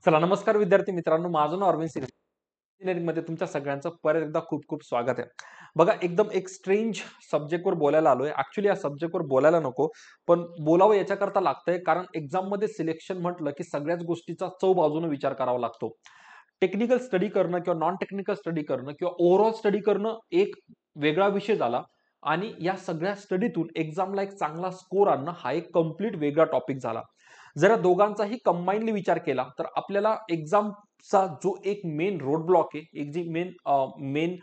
चला नमस्कार विद्यार्थी मित्रांनो, माझं नाव अरविंद सिंग. इंजिनिअरिंग मध्ये तुमच्या सगळ्यांचं परत एकदा खूप खूप स्वागत आहे. बघा, एकदम एक स्ट्रेंज सब्जेक्टवर बोलायला आलोय. ऍक्च्युली या सब्जेक्टवर बोलायला नको, पण बोलावं याच्याकरता लागतंय, कारण एक्झाम मध्ये सिलेक्शन म्हटलं की सगळ्याच गोष्टीचा चौबाजूने विचार करावा लागतो. टेक्निकल स्टडी करणं किंवा नॉन टेक्निकल स्टडी करणं किंवा ओव्हरऑल स्टडी करणं एक वेगळा विषय झाला, आणि या सगळ्या स्टडीतून एक्झामला एक चांगला स्कोर आणणं हा एक कम्प्लीट वेगळा टॉपिक झाला. जर दोघांचाही कंबाईनली विचार केला तर आपल्याला एक्झामचा जो एक मेन रोड ब्लॉक आहे, एक जी मेन मेन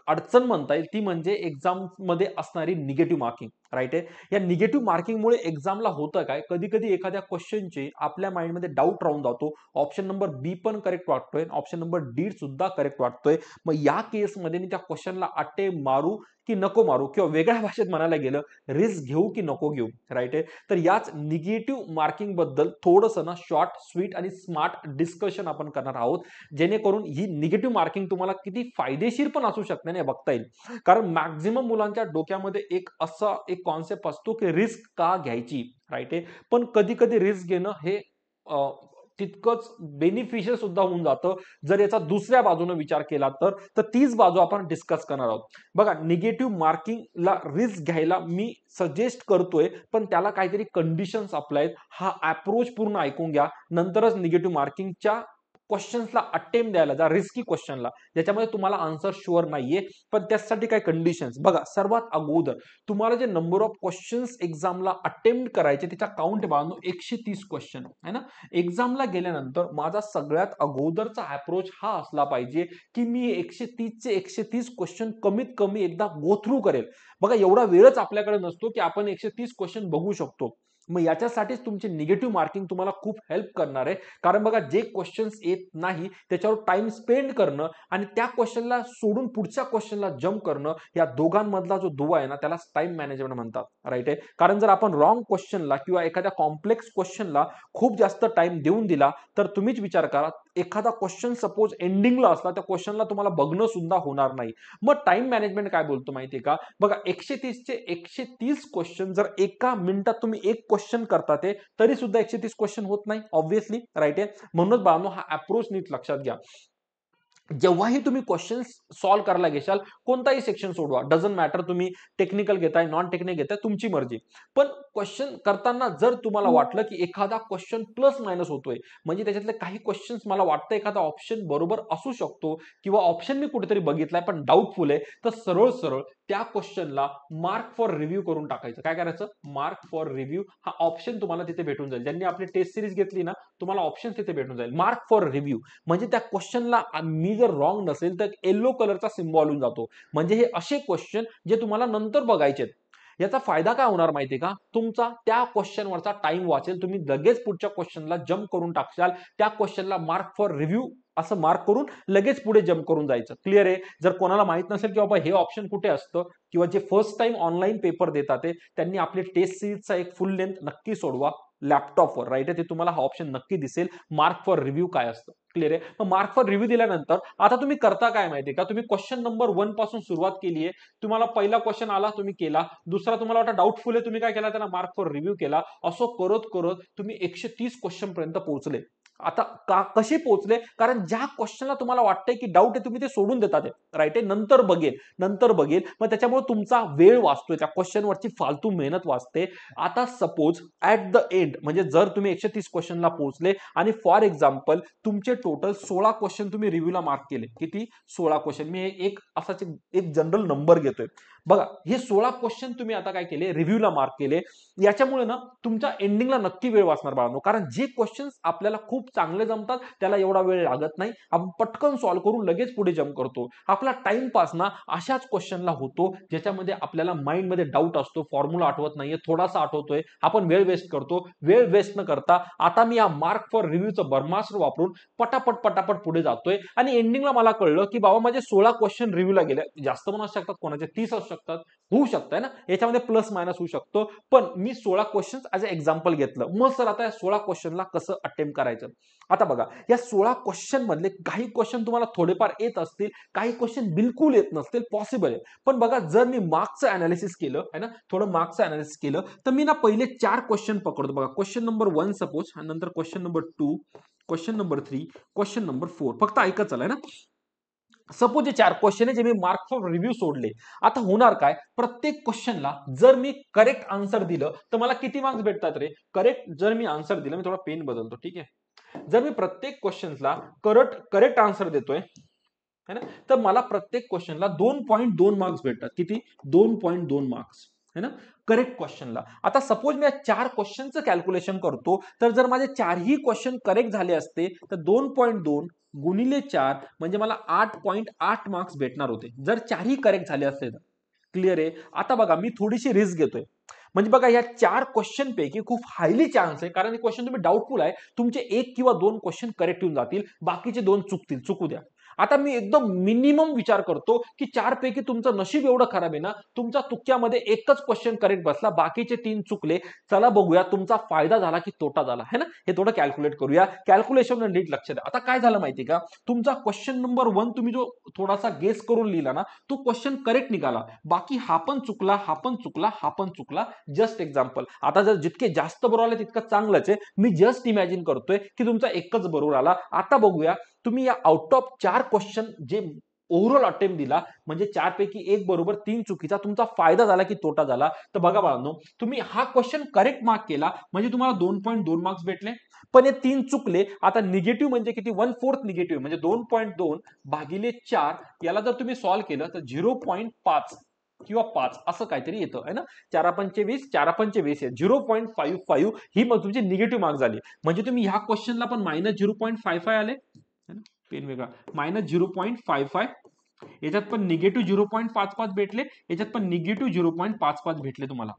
अडचण म्हणता येईल, ती म्हणजे एक्झाम मध्ये असणारी निगेटिव्ह मार्किंग. राईट आहे. या निगेटिव्ह मार्किंगमुळे एक्झामला होतं काय, कधी कधी एखाद्या क्वेश्चनचे आपल्या माइंडमध्ये डाऊट राहून जातो. ऑप्शन नंबर बी पण करेक्ट वाटतोय, ऑप्शन नंबर डी सुद्धा करेक्ट वाटतोय. मग या केसमध्ये मी त्या क्वेश्चनला अटेम्प्ट मारू की नको मारू, किंवा वेगळ्या भाषेत म्हणायला गेलं, रिस्क घेऊ की नको घेऊ. राईट आहे. तर याच निगेटिव्ह मार्किंग बद्दल थोडंसं ना शॉर्ट स्वीट आणि स्मार्ट डिस्कशन आपण करणार आहोत, जेणेकरून ही निगेटिव्ह मार्किंग तुम्हाला किती फायदेशीर पण असू शकते ना बघता येईल. कारण मॅक्झिमम मुलांच्या डोक्यामध्ये एक कॉन्सेप्ट असतो की रिस्क का घ्यायची. राईट आहे. पण कधी कधी रिस्क घेणं हे तितकंच बेनिफिशियल सुद्धा होऊन जातं, जर याचा दुसऱ्या बाजूने विचार केला तर. तीच बाजू आपण डिस्कस करणार आहोत. बघा, निगेटिव्ह मार्किंगला रिस्क घ्यायला मी सजेस्ट करतोय, पण त्याला काहीतरी कंडिशन्स अप्लाय आहेत. हा अप्रोच पूर्ण ऐकून घ्या, नंतरच निगेटिव्ह मार्किंगच्या क्वेश्चन्सला अटेम्प्ट द्यायला जा, रिस्की क्वेश्चनला, ज्याच्यामध्ये तुम्हाला आन्सर शुअर नाहीये. पण त्यासाठी काय कंडिशन्स बघा. सर्वात अगोदर तुम्हाला जे नंबर ऑफ क्वेश्चन्स एक्झामला अटेम्प्ट करायचे त्याचा काउंट बाळांनो 130 क्वेश्चन आहे ना. एक्झामला गेल्यानंतर माझा सगळ्यात अगोदरचा अप्रोच हा असला पाहिजे की मी 130 चे 130 क्वेश्चन कमीत कमी एकदा गो थ्रू करेल. बघा, एवढा वेळच आपल्याकडे नसतो की आपण 130 क्वेश्चन बघू शकतो. मग याच्यासाठीच तुमची निगेटिव्ह मार्किंग तुम्हाला खूप हेल्प करणार आहे. कारण बघा, जे क्वेश्चन्स येत नाही त्याच्यावर टाइम स्पेंड करणं आणि त्या क्वेश्चनला सोडून पुढच्या क्वेश्चनला जम्प करणं, या दोघांमधला जो दुवा आहे ना, त्याला टाइम मॅनेजमेंट म्हणतात. राईट आहे. कारण जर आपण रॉंग क्वेश्चनला किंवा एखाद्या कॉम्प्लेक्स क्वेश्चनला खूप जास्त टाइम देऊन दिला, तर तुम्हीच विचार करा, एखादा क्वेश्चन सपोज एंडिंगला असला, त्या क्वेश्चनला तुम्हाला बघणं सुद्धा होणार नाही. मग टाइम मॅनेजमेंट काय बोलतो माहितीये का? बघा, 130 चे 130 क्वेश्चन जर एका मिनिटात तुम्ही एक क्वेश्चन करता ते, तरी सुद्धा 130 क्वेश्चन होत नाही ऑब्व्हियसली. राईट आहे. म्हणूनच बाळांनो, हा अप्रोच नीट लक्षात घ्या. जेव्हाही तुम्ही क्वेश्चन सॉल्व्ह करायला घेशाल, कोणताही सेक्शन सोडवा, डझंट मॅटर, तुम्ही टेक्निकल घेताय नॉन टेक्निकल घेताय, तुमची मर्जी. पण क्वेश्चन करताना जर तुम्हाला वाटलं की एखादा क्वेश्चन प्लस मायनस होतोय, म्हणजे त्याच्यातले काही क्वेश्चन्स मला वाटतं एखादा ऑप्शन बरोबर असू शकतो, किंवा ऑप्शन मी कुठेतरी बघितलाय पण डाऊटफुल आहे, तर सरळ सरळ त्या क्वेश्चनला मार्क फॉर रिव्ह्यू करून टाकायचं. काय करायचं? मार्क फॉर रिव्ह्यू हा ऑप्शन तुम्हाला तिथे भेटून जाईल. ज्यांनी आपली टेस्ट सिरीज घेतली ना, तुम्हाला ऑप्शन तिथे भेटून जाईल, मार्क फॉर रिव्ह्यू. म्हणजे त्या क्वेश्चनला मी जर रॉंग नसेल तर येलो कलरचा सिम्बॉल होऊन जातो. म्हणजे हे असे क्वेश्चन जे तुम्हाला नंतर बघायचे. याचा फायदा काय होणार माहितीये का? तुमचा त्या क्वेश्चनवरचा टाइम वाचेल. तुम्ही लगेच पुढच्या क्वेश्चनला जम्प करून टाकशाल. त्या क्वेश्चनला मार्क फॉर रिव्ह्यू असं मार्क करून लगेच पुढे जम्प करून जायचं. क्लिअर आहे? जर कोणाला माहित नसेल की बाबा हे ऑप्शन कुठे असतं, किंवा जे फर्स्ट टाइम ऑनलाईन पेपर देतात त्यांनी आपली टेस्ट सिरीजचा एक फुल लेंथ नक्की सोडवा लॅपटॉपवर. राईट आहे. ते तुम्हाला हा ऑप्शन नक्की दिसेल, मार्क फॉर रिव्ह्यू काय असतं. क्लिअर आहे? मग मार्क फॉर रिव्ह्यू दिल्यानंतर आता तुम्ही करता काय माहितीये का? तुम्ही क्वेश्चन नंबर 1 पासून सुरुवात केली आहे. तुम्हाला पहिला क्वेश्चन आला, तुम्ही केला. दुसरा तुम्हाला वाटतं डाऊटफुल आहे, तुम्ही काय केला? त्याला मार्क फॉर रिव्ह्यू केला. असं करत करत तुम्ही 130 क्वेश्चन पर्यंत पोहोचले. आता कसे पोहोचले? कारण ज्या क्वेश्चनला तुम्हाला वाटतंय की डाऊट आहे, तुम्ही ते सोडून देतात. राईट आहे. नंतर बघेल, नंतर बघेल. मग त्याच्यामुळे तुमचा वेळ वाचतोय, त्या क्वेश्चनवरची फालतू मेहनत वाचते. आता सपोज ऍट द एंड, म्हणजे जर तुम्ही 130 क्वेश्चनला पोहोचले आणि फॉर एक्झाम्पल तुमचे टोटल 16 क्वेश्चन तुम्ही रिव्ह्यूला मार्क केले. किती? 16 क्वेश्चन. मी एक असाच एक जनरल नंबर घेतोय. बघा, हे 16 क्वेश्चन तुम्ही आता काय केले? रिव्ह्यूला मार्क केले. याच्यामुळे ना तुमच्या एंडिंगला नक्की वेळ वाचणार बाळांनो. कारण जे क्वेश्चन्स आपल्याला खूप चांगले जमतात त्याला एवढा वेळ लागत नाही. आपण पटकन सॉल्व्ह करून लगेच पुढे जम्प करतो. आपला टाइमपास ना अशाच क्वेश्चनला होतो, ज्याच्यामध्ये आपल्याला माइंडमध्ये डाऊट असतो, फॉर्म्युला आठवत नाहीये, थोडासा आठवतोय, आपण वेळ वेस्ट करतो. वेळ वेस्ट न करता आता मी या मार्क फॉर रिव्ह्यूचं ब्रह्मास्त्र वापरून पटापट पटापट पुढे जातोय, आणि एंडिंगला मला कळलं की बाबा माझे 16 क्वेश्चन रिव्ह्यूला गेले. जास्त पण असू शकतात, कोणाचे 30 असू शकतात, होऊ शकतं ना, याच्यामध्ये प्लस मायनस होऊ शकतो. पण मी 16 क्वेश्चन ऍज अ एक्झाम्पल घेतलं. मग सर आता या 16 क्वेश्चनला कसं अटेम्प्ट करायचं? आता बघा, या 16 क्वेश्चन मधले काही क्वेश्चन तुम्हाला थोडेफार येत असतील, काही क्वेश्चन बिलकुल येत नसतील, पॉसिबल आहे. पण बघा, जर मी मार्क्सचं अनालिसिस केलं आहे ना, थोडं मार्क्सचं अनालिसिस केलं, तर मी ना पहिले 4 क्वेश्चन पकडतो. बघा, क्वेश्चन नंबर 1 सपोज, नंतर question number 2, question number 3, question number 4. फक्त ऐकत चला ना. सपोज हे 4 क्वेश्चन आहे जे मी मार्क फॉर रिव्ह्यू सोडले. आता होणार काय, प्रत्येक क्वेश्चनला जर मी करेक्ट आन्सर दिलं तर मला किती मार्क्स भेटतात रे? करेक्ट जर मी आन्सर दिलं, मी थोडा पेन बदलतो, ठीक आहे. जर मी प्रत्येक क्वेश्चन्सला करेक्ट आन्सर देतोय है ना, तर मला प्रत्येक क्वेश्चनला 2.2 मार्क्स भेटतात. किती? 2.2 मार्क्स है ना, करेक्ट क्वेश्चनला. आता सपोज मी 4 क्वेश्चनचं कॅल्क्युलेशन करतो, तर जर माझे 4ही क्वेश्चन करेक्ट झाले असते तर 2.2 गुणिले 4 म्हणजे मला 8.8 मार्क्स भेटणार होते, जर 4ही करेक्ट झाले असते तर. क्लिअर आहे? आता बघा मी थोडीशी रिस्क घेतोय. म्हणजे बघा या 4 क्वेश्चन पैकी खूप हायली चान्स आहे, कारण हे क्वेश्चन तुम्ही डाऊटफुल आहे, तुमचे 1 किंवा 2 क्वेश्चन करेक्ट येऊन जातील, बाकीचे 2 चुकतील, चुकू द्या. आता मी एकदम मिनिमम विचार करतो की 4 पैकी तुमचं नशीब एवढं खराब आहे ना, तुमच्या तुक्क्यामध्ये एकच क्वेश्चन करेक्ट बसला, बाकीचे 3 चुकले. चला बघूया तुमचा फायदा झाला की तोटा झाला है ना, हे थोडं कॅल्क्युलेट करूया. कॅल्क्युलेशन नीट लक्ष द्या. आता काय झालं माहिती का, तुमचा क्वेश्चन नंबर 1 तुम्ही जो थोडासा गेस करून लिहिला ना, तो क्वेश्चन करेक्ट निघाला, बाकी हा पण चुकला, हा पण चुकला, हा पण चुकला. Just example. आता जर जितके जास्त बरोबर आले तितकं चांगलंच आहे. मी जस्ट इमॅजिन करतोय की तुमचा एकच बरोबर आला. आता बघूया तुम्ही या आउट ऑफ 4 क्वेश्चन जे ओव्हरऑल अटेम्प्ट दिला, म्हणजे 4 पैकी 1 बरोबर 3 चुकीचा, तुमचा फायदा झाला की तोटा झाला? तर बघा बाळांनो, तुम्ही हा क्वेश्चन करेक्ट मार्क केला म्हणजे तुम्हाला 2.2 मार्क्स भेटले, पण हे 3 चुकले. आता निगेटिव्ह म्हणजे किती? 1/4 निगेटिव्ह म्हणजे 2.2 भागिले 4, याला जर तुम्ही सॉल्व्ह केलं तर 0.5 किंवा 5 असं काहीतरी येतं है ना. 4×5 = 20 आहे. 0.55 ही मग तुमची निगेटिव्ह मार्क झाली. म्हणजे तुम्ही ह्या क्वेश्चनला पण -0.55 आले, पेन वेगळा, -0.55, याच्यात पण निगेटिव्ह 0.55 भेटले, याच्यात पण निगेटिव्ह 0.55 भेटले तुम्हाला.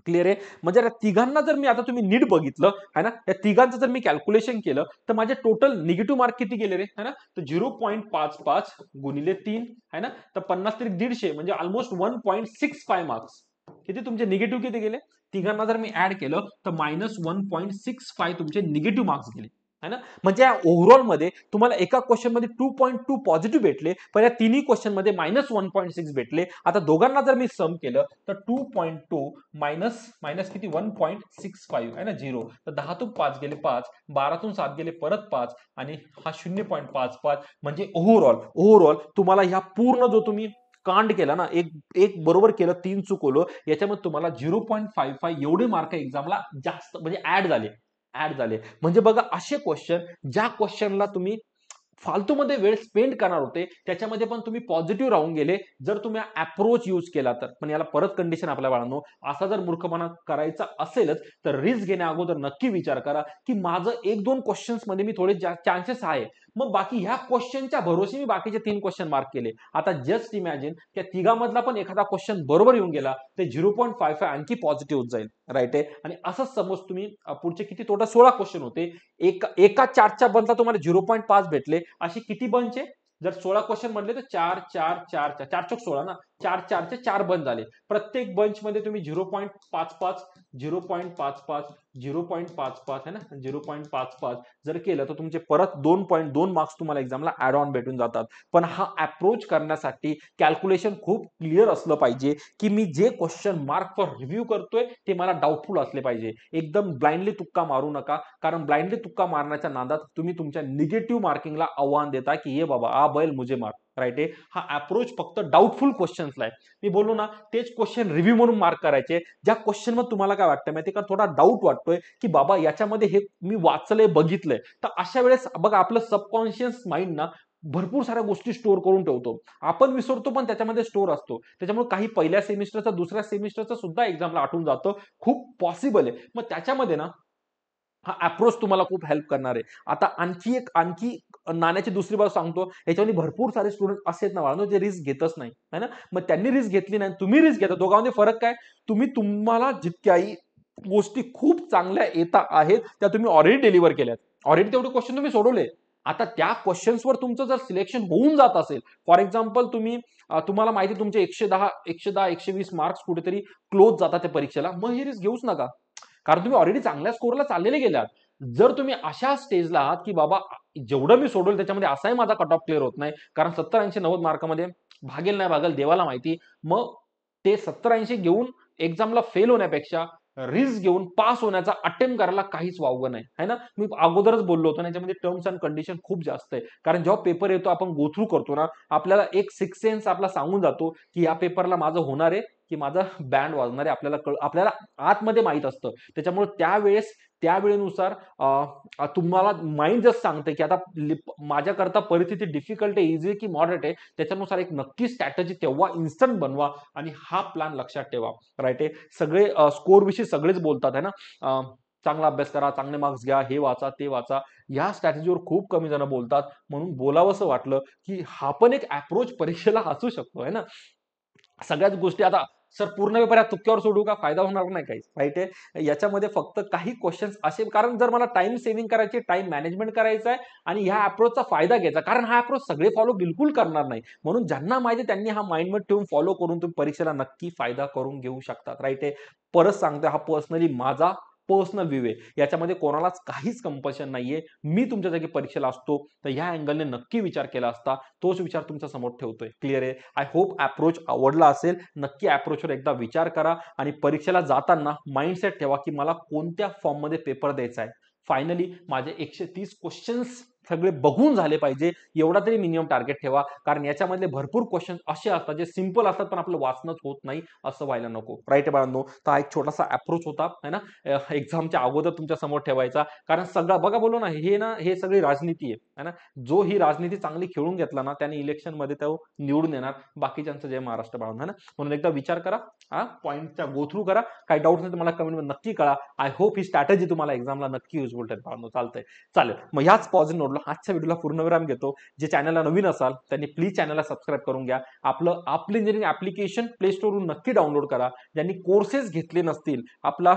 क्लिअर आहे? म्हणजे या तिघांना जर मी आता तुम्ही नीट बघितलं है ना, या तिघांचं जर मी कॅल्क्युलेशन केलं तर माझे टोटल निगेटिव्ह मार्क किती गेले रे है ना, तर 0.55 गुणिले 3 है ना, तर 50 त्रिक 150 म्हणजे ऑलमोस्ट 1.65 मार्क्स. किती तुमचे निगेटिव्ह किती गेले? तिघांना जर मी ऍड केलं तर -1.65 तुमचे निगेटिव्ह मार्क्स गेले है ना. म्हणजे या ओव्हरऑल मध्ये तुम्हाला एका क्वेश्चन मध्ये 2.2 पॉझिटिव्ह भेटले, पण या तिन्ही क्वेश्चन मध्ये -1.6 भेटले. आता दोघांना जर मी सम केलं तर 2.2 मायनस मायनस किती 1.65 आहे ना, 0. तर 10तून 5 गेले 5, 12तून 7 गेले परत 5 आणि हा 0.55. म्हणजे ओव्हरऑल तुम्हाला ह्या पूर्ण जो तुम्ही कांड केला ना, एक बरोबर केलं, 3 चुकवलं, याच्यामध्ये तुम्हाला 0.55 एवढे मार्क एक्झामला जास्त म्हणजे ऍड झाले. म्हणजे बघा असे क्वेश्चन, ज्या क्वेश्चनला तुम्ही फालतूमध्ये वेळ स्पेंड करणार होते, त्याच्यामध्ये पण तुम्ही पॉझिटिव्ह राहून गेले जर तुम्ही अप्रोच यूज केला तर. पण याला परत कंडिशन आपल्या बाळांनो, असा जर मूर्खपणा करायचा असेलच तर रिस्क घेण्या अगोदर नक्की विचार करा की माझं 1-2 क्वेश्चन्स मध्ये मी थोडे चान्सेस आहे, मग बाकी ह्या क्वेश्चनच्या भरोसे मी बाकीचे 3 क्वेश्चन मार्क केले. आता जस्ट इमॅजिन त्या तिघांमधला पण एखादा क्वेश्चन बरोबर येऊन गेला, ते 0.55 आणखी पॉझिटिव्ह होत जाईल. राईट आहे? आणि असंच समज तुम्ही पुढचे किती टोटल 16 क्वेश्चन होते, एका 4च्या बदला तुम्हाला 0.5 भेटले, असे किती बंच आहे? जर 16 क्वेश्चन म्हणले तर 4 4 4 4 4 16 ना, 4 4 चे 4 बंच झाले. प्रत्येक बंच मध्ये तुम्ही 0.55 0.55 0.55 है ना, 0.55 जर केलं तर तुमचे परत 2.2 मार्क्स तुम्हाला एक्झामला ऍड ऑन भेटून जातात. पण हा अप्रोच करण्यासाठी कॅल्क्युलेशन खूप क्लिअर असलं पाहिजे की मी जे क्वेश्चन मार्क फॉर रिव्ह्यू करतोय ते मला डाऊटफुल असले पाहिजे. एकदम ब्लाइंडली तुक्का मारू नका, कारण ब्लाइंडली तुक्का मारण्याच्या नादात तुम्ही तुमच्या निगेटिव्ह मार्किंगला आव्हान देता की ये बाबा आ बैल मुझे मार. राईट आहे? हा अप्रोच फक्त डाऊटफुल क्वेश्चन्सला आहे. मी बोललो ना, तेच क्वेश्चन रिव्ह्यू म्हणून मार्क करायचे ज्या क्वेश्चन मध्ये तुम्हाला काय वाटतं माहिती का, थोडा डाऊट वाटतोय की बाबा याच्यामध्ये हे मी वाचलंय, बघितलंय. तर अशा वेळेस बघा आपलं सबकॉन्शियस माइंड ना भरपूर साऱ्या गोष्टी स्टोअर करून ठेवतो. आपण विसरतो पण त्याच्यामध्ये स्टोअर असतो. त्याच्यामुळे काही पहिल्या सेमिस्टरचं, दुसऱ्या सेमिस्टरचं सुद्धा एक्झामला आठवून जातं. खूप पॉसिबल आहे. मग त्याच्यामध्ये ना हा अप्रोच तुम्हाला खूप हेल्प करणार आहे. आता आणखी नाण्याची दुसरी बाजू सांगतो. याच्यामध्ये भरपूर सारे स्टुडंट असे आहेत ना बाळांनो, जे रिस्क घेतच नाही है ना. मग त्यांनी रिस्क घेतली नाही, तुम्ही रिस्क घेता, दोघांमध्ये फरक काय? तुम्हाला जितक्याही गोष्टी खूप चांगल्या येता आहेत त्या तुम्ही ऑलरेडी डिलिव्हर केल्यात. ऑलरेडी तेवढे क्वेश्चन तुम्ही सोडवले. आता त्या क्वेश्चन्सवर तुमचं जर सिलेक्शन होऊन जात असेल, फॉर एक्झाम्पल तुम्हाला माहिती तुमचे 110 120 मार्क्स कुठेतरी क्लोज जातात त्या परीक्षेला, मग ही रिस्क घेऊच नका. कारण तुम्ही ऑलरेडी चांगल्या स्कोरला चाललेले गेलात. जर तुम्ही अशा स्टेजला आहात की बाबा जेवढं मी सोडवलं त्याच्यामध्ये असाही माझा कट ऑफ क्लिअर होत नाही, कारण 70 80 90 मार्कामध्ये भागेल नाही भागेल देवाला माहिती, मग ते 70 80 घेऊन एक्झामला फेल होण्यापेक्षा रिस्क घेऊन पास होण्याचा अटेम्प्ट करायला काहीच वावगं नाही, है ना. मी अगोदरच बोललो होतो ना, याच्यामध्ये टर्म्स अँड कंडिशन खूप जास्त आहे. कारण जेव्हा पेपर येतो आपण गो थ्रू करतो ना, आपल्याला एक सिक्स सेन्स आपला सांगून जातो की या पेपरला माझं होणार आहे की माझा बँड वाजणार आहे. आपल्याला आतमध्ये माहित असतं. त्याच्यामुळे त्या वेळेनुसार तुम्हाला माइंड जस्ट सांगते की आता माझ्याकरता परिस्थिती डिफिकल्ट आहे, इझी की मॉडरेट आहे, त्याच्यानुसार एक नक्की स्ट्रॅटेजी तेव्हा इन्स्टंट बनवा आणि हा प्लॅन लक्षात ठेवा. राईट आहे. सगळे स्कोर विषयी सगळेच बोलतात आहे ना. चांगला अभ्यास करा, चांगले मार्क्स घ्या, हे वाचा, ते वाचा. या स्ट्रॅटेजीवर खूप कमी जण बोलतात. म्हणून बोलावंसं वाटलं की हा पण एक अप्रोच परीक्षेला असू शकतो आहे ना. सगळ्याच गोष्टी आता सर पूर्ण पेपर या तुक्क्यावर सोडू का? फायदा होणार नाही काही. राईट आहे. याच्यामध्ये फक्त काही क्वेश्चन्स असे, कारण जर मला टाइम सेव्हिंग करायची, टाइम मॅनेजमेंट करायचा आहे आणि ह्या अप्रोचचा फायदा घ्यायचा, कारण हा अप्रोच सगळे फॉलो बिलकुल करणार नाही. म्हणून ज्यांना माहिती त्यांनी हा माइंडमध्ये ठेवून फॉलो करून तुम्ही परीक्षेला नक्की फायदा करून घेऊ शकतात. राईट आहे. परत सांगतो, हा पर्सनली माझा पर्सनल व्ह्यू आहे. याच्यामध्ये कोणालाच काहीच कंपल्शन नाहीये. मी तुमच्या जागी परीक्षेला असतो तर ह्या अँगलने नक्की विचार केला असता. तोच विचार तुमच्या समोर ठेवतोय. क्लिअर आहे. आय होप अप्रोच आवडला असेल. नक्की अप्रोचवर एकदा विचार करा आणि परीक्षेला जाताना माइंडसेट ठेवा की मला कोणत्या फॉर्ममध्ये पेपर द्यायचा आहे. फायनली माझे 130 क्वेश्चन्स सगळे बघून झाले पाहिजे, एवढा तरी मिनिमम टार्गेट ठेवा. कारण याच्यामधले भरपूर क्वेश्चन असे असतात जे सिंपल असतात पण आपलं वाचनच होत नाही. असं व्हायला नको. राईट बाळांनो. तर हा एक छोटासा अप्रोच होता है ना, एक्झामच्या अगोदर तुमच्या समोर ठेवायचा. कारण सगळं बघा, बोललो ना, हे सगळी राजनीती आहे ना. जो ही राजनीती चांगली खेळून घेतला ना, त्याने इलेक्शनमध्ये तो निवडून येणार. बाकीच्यांचं जय महाराष्ट्र बाळांनो, है ना. म्हणून एकदा विचार करा, पॉईंटचा गो थ्रू करा. काही डाऊट नाही तर मला कमेंटमध्ये नक्की कळा. आय होप ही स्ट्रॅटेजी तुम्हाला एक्झामला नक्की युजफुल ठरेल बाळांनो. चालतंय. चालेल. मग ह्याच पॉझिटिव्ह नोटला आजच्या व्हिडिओला पूर्णविराम घेतो. जे चॅनलला नवीन असाल त्यांनी प्लीज चॅनलला सबस्क्राईब करून घ्या. आपलं इंजिनिअरिंग ऍप्लिकेशन प्ले स्टोरवरून नक्की डाउनलोड करा. ज्यांनी कोर्सेस घेतले नसतील, आपला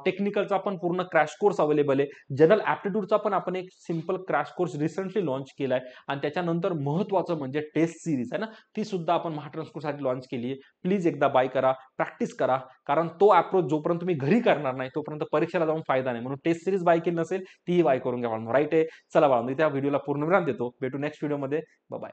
टेक्निकलचा पण पूर्ण क्रॅश कोर्स अवेलेबल आहे. जनरल ऍप्टिट्यूडचा पण आपण एक simple crash course recently launch केलाय. आणि त्याच्यानंतर महत्वाचं म्हणजे टेस्ट सिरीज आहे ना, ती सुद्धा आपण महाट्रान्सपोर्टसाठी लॉन्च केली आहे. प्लीज एकदा बाय करा, प्रॅक्टिस करा. कारण तो अप्रोच जोपर्यंत तुम्ही घरी करणार नाही तोपर्यंत परीक्षेला जाऊन फायदा नाही. म्हणून टेस्ट सिरीज बाय केली नसेल तीही बाय करून घ्या. राईट आहे. चला बाळांनो, त्या व्हिडिओला पूर्णविराम देतो. भेटू नेक्स्ट व्हिडिओमध्ये. बाय.